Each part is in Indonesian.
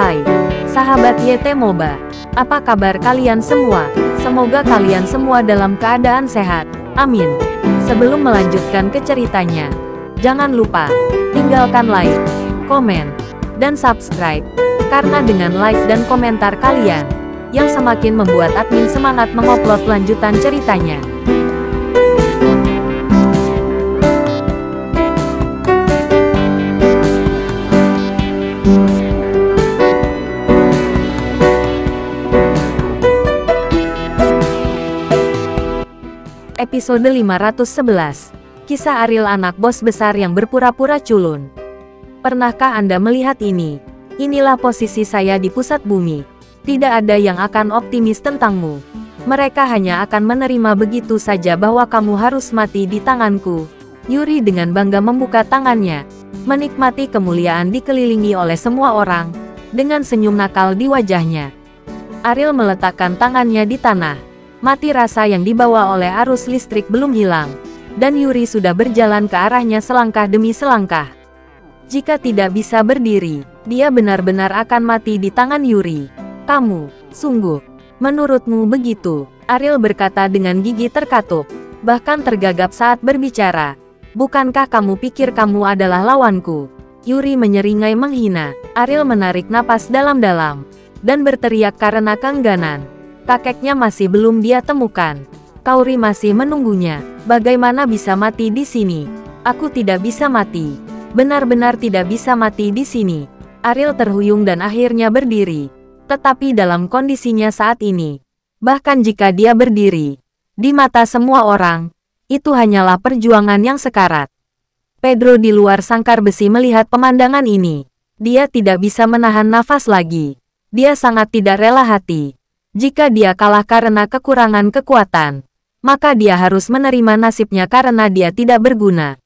Hai, sahabat YT Moba. Apa kabar kalian semua? Semoga kalian semua dalam keadaan sehat. Amin. Sebelum melanjutkan ke ceritanya, jangan lupa tinggalkan like, komen, dan subscribe. Karena dengan like dan komentar kalian, yang semakin membuat admin semangat mengupload lanjutan ceritanya. Episode 511. Kisah Ariel, anak bos besar yang berpura-pura culun. Pernahkah Anda melihat ini? Inilah posisi saya di pusat bumi. Tidak ada yang akan optimis tentangmu. Mereka hanya akan menerima begitu saja bahwa kamu harus mati di tanganku. Yuri dengan bangga membuka tangannya, menikmati kemuliaan dikelilingi oleh semua orang, dengan senyum nakal di wajahnya. Ariel meletakkan tangannya di tanah. Mati rasa yang dibawa oleh arus listrik belum hilang, dan Yuri sudah berjalan ke arahnya selangkah demi selangkah. Jika tidak bisa berdiri, dia benar-benar akan mati di tangan Yuri. Kamu, sungguh, menurutmu begitu? Ariel berkata dengan gigi terkatup, bahkan tergagap saat berbicara. Bukankah kamu pikir kamu adalah lawanku? Yuri menyeringai menghina. Ariel menarik napas dalam-dalam, dan berteriak karena keengganan. Kakeknya masih belum dia temukan. Kauri masih menunggunya. Bagaimana bisa mati di sini? Aku tidak bisa mati. Benar-benar tidak bisa mati di sini. Ariel terhuyung dan akhirnya berdiri. Tetapi dalam kondisinya saat ini, bahkan jika dia berdiri, di mata semua orang, itu hanyalah perjuangan yang sekarat. Pedro di luar sangkar besi melihat pemandangan ini. Dia tidak bisa menahan nafas lagi. Dia sangat tidak rela hati. Jika dia kalah karena kekurangan kekuatan, maka dia harus menerima nasibnya karena dia tidak berguna.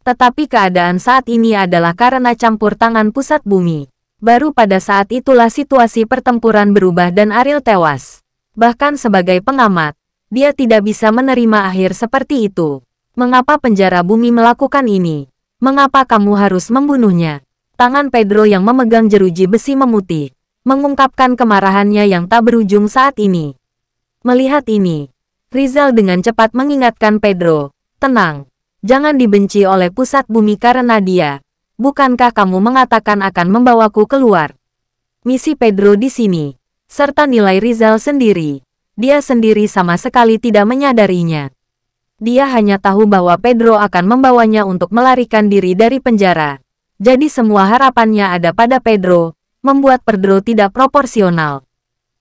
Tetapi keadaan saat ini adalah karena campur tangan pusat bumi. Baru pada saat itulah situasi pertempuran berubah dan Ariel tewas. Bahkan sebagai pengamat, dia tidak bisa menerima akhir seperti itu. Mengapa penjara bumi melakukan ini? Mengapa kamu harus membunuhnya? Tangan Pedro yang memegang jeruji besi memutih, mengungkapkan kemarahannya yang tak berujung saat ini. Melihat ini, Rizal dengan cepat mengingatkan Pedro, tenang, jangan dibenci oleh pusat bumi karena dia. Bukankah kamu mengatakan akan membawaku keluar? Misi Pedro di sini, serta nilai Rizal sendiri. Dia sendiri sama sekali tidak menyadarinya. Dia hanya tahu bahwa Pedro akan membawanya untuk melarikan diri dari penjara. Jadi semua harapannya ada pada Pedro, membuat Pedro tidak proporsional.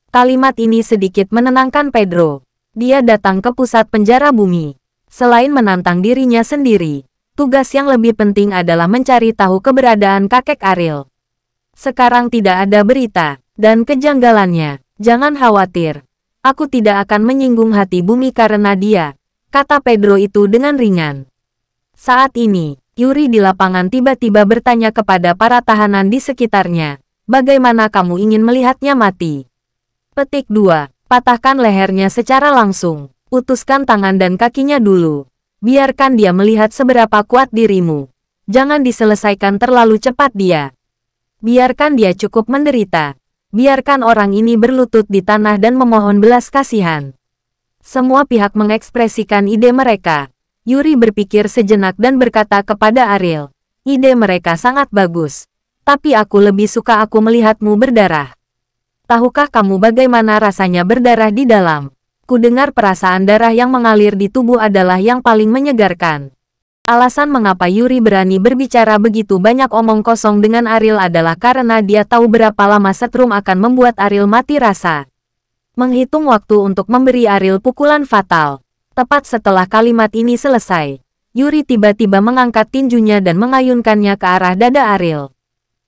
Kalimat ini sedikit menenangkan Pedro. Dia datang ke pusat penjara bumi. Selain menantang dirinya sendiri, tugas yang lebih penting adalah mencari tahu keberadaan kakek Ariel. Sekarang tidak ada berita, dan kejanggalannya. Jangan khawatir. Aku tidak akan menyinggung hati bumi karena dia, kata Pedro itu dengan ringan. Saat ini, Yuri di lapangan tiba-tiba bertanya kepada para tahanan di sekitarnya. Bagaimana kamu ingin melihatnya mati? Petik 2. Patahkan lehernya secara langsung. Putuskan tangan dan kakinya dulu. Biarkan dia melihat seberapa kuat dirimu. Jangan diselesaikan terlalu cepat dia. Biarkan dia cukup menderita. Biarkan orang ini berlutut di tanah dan memohon belas kasihan. Semua pihak mengekspresikan ide mereka. Yuri berpikir sejenak dan berkata kepada Ariel, ide mereka sangat bagus. Tapi aku lebih suka aku melihatmu berdarah. Tahukah kamu bagaimana rasanya berdarah di dalam? Kudengar perasaan darah yang mengalir di tubuh adalah yang paling menyegarkan. Alasan mengapa Yuri berani berbicara begitu banyak omong kosong dengan Ariel adalah karena dia tahu berapa lama setrum akan membuat Ariel mati rasa. Menghitung waktu untuk memberi Ariel pukulan fatal. Tepat setelah kalimat ini selesai, Yuri tiba-tiba mengangkat tinjunya dan mengayunkannya ke arah dada Ariel.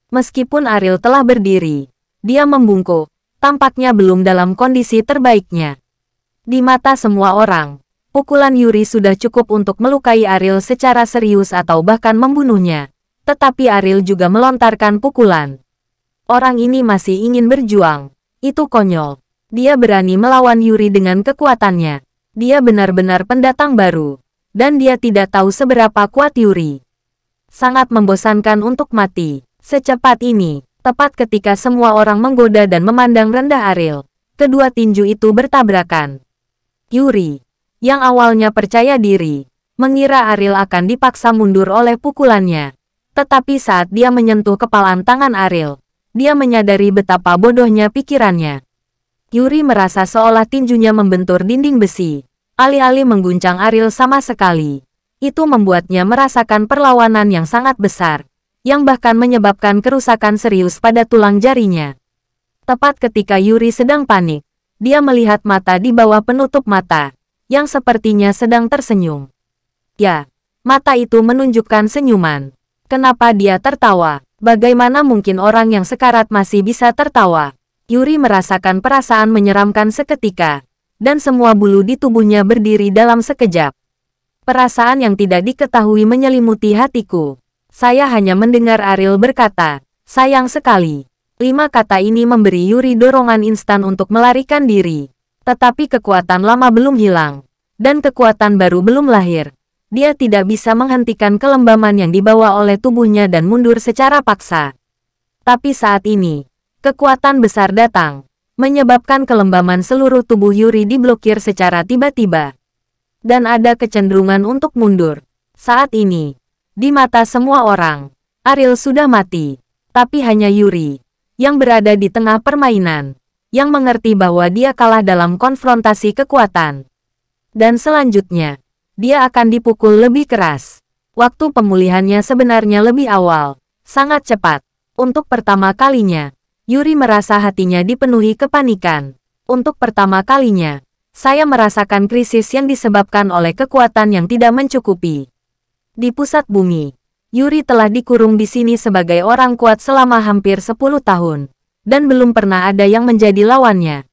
Meskipun Ariel telah berdiri, dia membungkuk, tampaknya belum dalam kondisi terbaiknya. Di mata semua orang, pukulan Yuri sudah cukup untuk melukai Ariel secara serius atau bahkan membunuhnya. Tetapi Ariel juga melontarkan pukulan. Orang ini masih ingin berjuang. Itu konyol. Dia berani melawan Yuri dengan kekuatannya. Dia benar-benar pendatang baru. Dan dia tidak tahu seberapa kuat Yuri. Sangat membosankan untuk mati secepat ini. Tepat ketika semua orang menggoda dan memandang rendah Ariel, kedua tinju itu bertabrakan. Yuri, yang awalnya percaya diri, mengira Ariel akan dipaksa mundur oleh pukulannya. Tetapi saat dia menyentuh kepalan tangan Ariel, dia menyadari betapa bodohnya pikirannya. Yuri merasa seolah tinjunya membentur dinding besi, alih-alih mengguncang Ariel sama sekali. Itu membuatnya merasakan perlawanan yang sangat besar, yang bahkan menyebabkan kerusakan serius pada tulang jarinya. Tepat ketika Yuri sedang panik, dia melihat mata di bawah penutup mata, yang sepertinya sedang tersenyum. Ya, mata itu menunjukkan senyuman. Kenapa dia tertawa? Bagaimana mungkin orang yang sekarat masih bisa tertawa? Yuri merasakan perasaan menyeramkan seketika, dan semua bulu di tubuhnya berdiri dalam sekejap. Perasaan yang tidak diketahui menyelimuti hatiku. Saya hanya mendengar Ariel berkata, sayang sekali. 5 kata ini memberi Yuri dorongan instan untuk melarikan diri. Tetapi kekuatan lama belum hilang, dan kekuatan baru belum lahir. Dia tidak bisa menghentikan kelembaman yang dibawa oleh tubuhnya dan mundur secara paksa. Tapi saat ini, kekuatan besar datang, menyebabkan kelembaman seluruh tubuh Yuri diblokir secara tiba-tiba. Dan ada kecenderungan untuk mundur. Saat ini, di mata semua orang, Ariel sudah mati. Tapi hanya Yuri, yang berada di tengah permainan, yang mengerti bahwa dia kalah dalam konfrontasi kekuatan. Dan selanjutnya, dia akan dipukul lebih keras. Waktu pemulihannya sebenarnya lebih awal, sangat cepat. Untuk pertama kalinya, Yuri merasa hatinya dipenuhi kepanikan. Untuk pertama kalinya, saya merasakan krisis yang disebabkan oleh kekuatan yang tidak mencukupi. Di pusat bumi, Yuri telah dikurung di sini sebagai orang kuat selama hampir 10 tahun, dan belum pernah ada yang menjadi lawannya.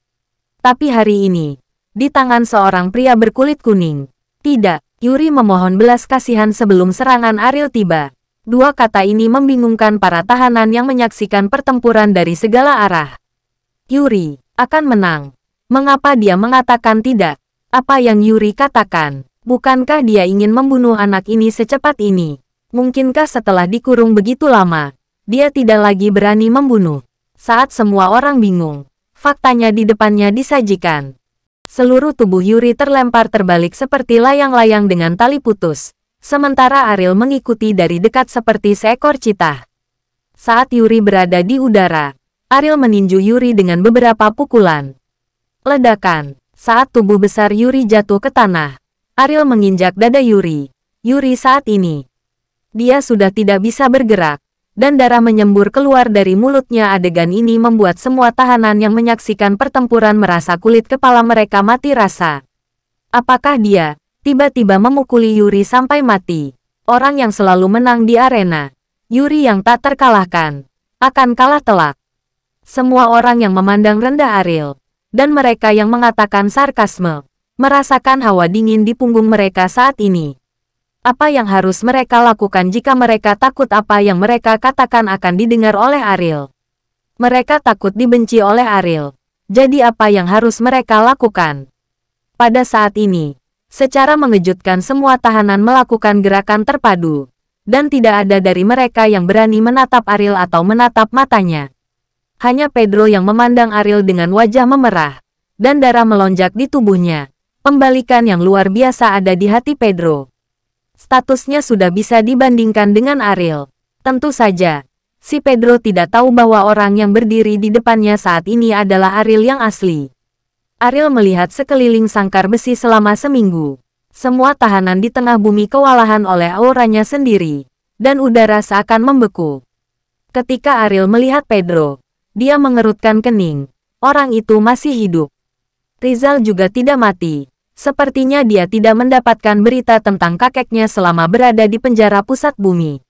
Tapi hari ini, di tangan seorang pria berkulit kuning, tidak, Yuri memohon belas kasihan sebelum serangan Ariel tiba. 2 kata ini membingungkan para tahanan yang menyaksikan pertempuran dari segala arah. Yuri akan menang. Mengapa dia mengatakan tidak? Apa yang Yuri katakan? Bukankah dia ingin membunuh anak ini secepat ini? Mungkinkah setelah dikurung begitu lama, dia tidak lagi berani membunuh? Saat semua orang bingung, faktanya di depannya disajikan. Seluruh tubuh Yuri terlempar terbalik seperti layang-layang dengan tali putus, sementara Ariel mengikuti dari dekat seperti seekor citah. Saat Yuri berada di udara, Ariel meninju Yuri dengan beberapa pukulan. Ledakan. Saat tubuh besar Yuri jatuh ke tanah, Ariel menginjak dada Yuri. Yuri saat ini, dia sudah tidak bisa bergerak, dan darah menyembur keluar dari mulutnya. Adegan ini membuat semua tahanan yang menyaksikan pertempuran merasa kulit kepala mereka mati rasa. Apakah dia tiba-tiba memukuli Yuri sampai mati? Orang yang selalu menang di arena, Yuri yang tak terkalahkan, akan kalah telak. Semua orang yang memandang rendah Ariel, dan mereka yang mengatakan sarkasme, merasakan hawa dingin di punggung mereka saat ini. Apa yang harus mereka lakukan jika mereka takut apa yang mereka katakan akan didengar oleh Ariel? Mereka takut dibenci oleh Ariel. Jadi apa yang harus mereka lakukan? Pada saat ini, secara mengejutkan semua tahanan melakukan gerakan terpadu, dan tidak ada dari mereka yang berani menatap Ariel atau menatap matanya. Hanya Pedro yang memandang Ariel dengan wajah memerah, dan darah melonjak di tubuhnya. Pembalikan yang luar biasa ada di hati Pedro. Statusnya sudah bisa dibandingkan dengan Ariel. Tentu saja, si Pedro tidak tahu bahwa orang yang berdiri di depannya saat ini adalah Ariel yang asli. Ariel melihat sekeliling sangkar besi selama seminggu. Semua tahanan di tengah bumi kewalahan oleh auranya sendiri, dan udara seakan membeku. Ketika Ariel melihat Pedro, dia mengerutkan kening. Orang itu masih hidup. Rizal juga tidak mati. Sepertinya dia tidak mendapatkan berita tentang kakeknya selama berada di penjara pusat bumi.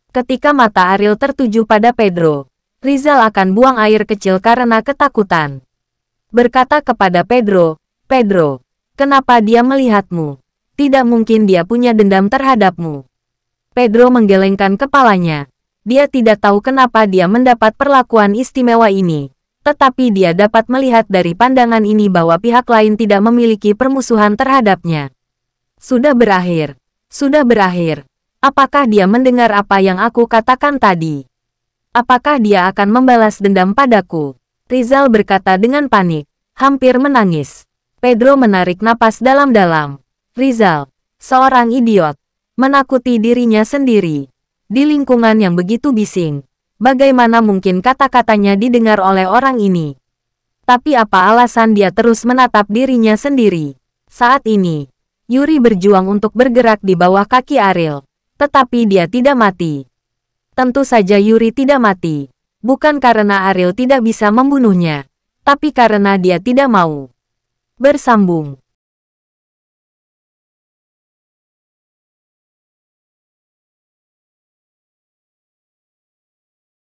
Ketika mata Ariel tertuju pada Pedro, Rizal akan buang air kecil karena ketakutan. Berkata kepada Pedro, "Pedro, kenapa dia melihatmu? Tidak mungkin dia punya dendam terhadapmu." Pedro menggelengkan kepalanya. Dia tidak tahu kenapa dia mendapat perlakuan istimewa ini. Tetapi dia dapat melihat dari pandangan ini bahwa pihak lain tidak memiliki permusuhan terhadapnya. Sudah berakhir. Sudah berakhir. Apakah dia mendengar apa yang aku katakan tadi? Apakah dia akan membalas dendam padaku? Rizal berkata dengan panik, hampir menangis. Pedro menarik napas dalam-dalam. Rizal, seorang idiot, menakuti dirinya sendiri. Di lingkungan yang begitu bising, bagaimana mungkin kata-katanya didengar oleh orang ini? Tapi apa alasan dia terus menatap dirinya sendiri? Saat ini, Yuri berjuang untuk bergerak di bawah kaki Ariel, tetapi dia tidak mati. Tentu saja Yuri tidak mati, bukan karena Ariel tidak bisa membunuhnya, tapi karena dia tidak mau. Bersambung.